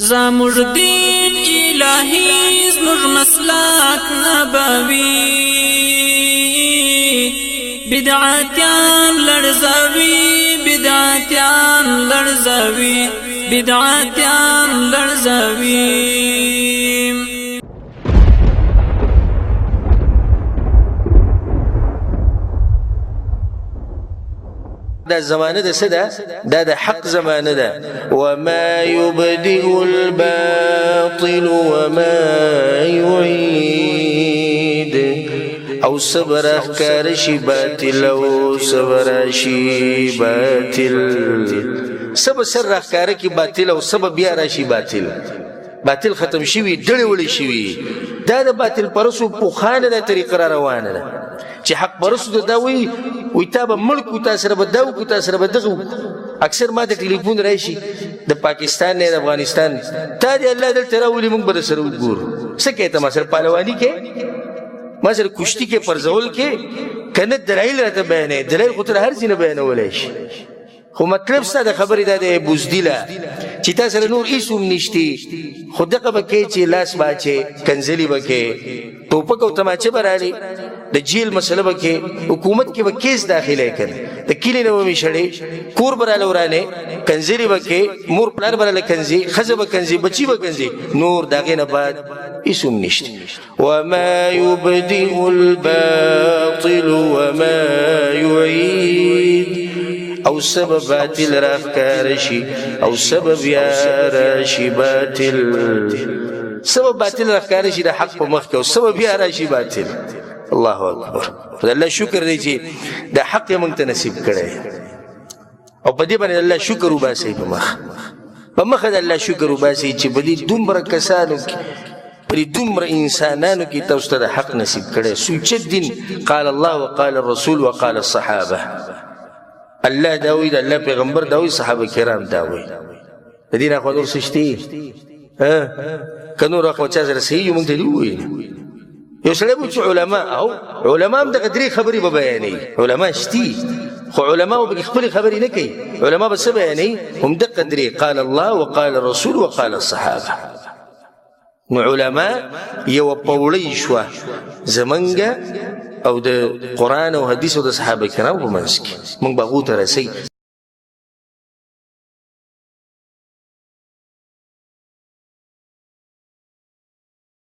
زموږ دین الهی زموږ مسلک نبوي بدعتیان لړزوي بدعتیان لړزوي بدعتیان لړزوي دا زمانه ده سده دا حق زمانه ده وما يبدئ الباطل وما يعيد او صبر اخکارشی باطل او صبر شی باطل سب سر اخکارکی باطل او سب بیا راشی باطل ختم شوی ډړې وړې شوی دا باطل پرسو پوخانه ده طریقه را روانه ده چې حق پرسو دا وی تا به ملک تا سره به دا کو تا سره به دغه اکثر ما د ټلیفون راشي د پاکستان نه د افغانستان تا دی الله دلته راولي موږ به سره وګورو څه کوي ته ما سره پهلواني کې ما سره کشتي کې پرزول کې کنه دلایل راته بیانې دلایل خو تر هر څه نه بیانولای شي خو مطلب څه د خبرې ده بوزدله چې تا سره نور هیڅ نشتی خو دغه به کې چې لاس باچې کنځلي به کې ټوپک او تماچه به راړي د جیل مسله به کې حکومت کې به کیس داخله کړي د کلی نه به شړې کور براله ورانه کنځلي به کې مور پلار براله کنځي خزه به کنځي بچي به کنځي نور دغه نه بعد هیڅ نشتی وما يبدئ الباطل وما يعيد او سبب باطل راخکارشی او سبب یارشی باطل سبب باطل راخکارشی دا حق پا مخی او سبب یارشی باطل الله اکبر خدا اللہ شکر دی چی دا حق منگتا نصیب کرده او پا دی بانی اللہ شکر باسی پا مخ دا اللہ شکر باسی چی پا دی دمبر کسانو کی پری دمر انسانانو کی توستا دا حق نصیب کرده سوچت دین قال الله وقال الرسول وقال الصحابه الله داوی الله پیغمبر داوی صحابه کرام داوی د دین اخو دور سشتي کنو راخو چا سره صحیح مونږ ته دی یو سره مو علماء او علماء د قدرې خبري به بیانې علماء شتي خو علماء به خپل خبري نه کوي علماء بس بیانې هم د قدرې قال الله وقال الرسول وقال الصحابه نو علماء یو پوړی شو زمنګ او د قران او حدیث او د صحابه کرام په منځ کې موږ به غوته رسي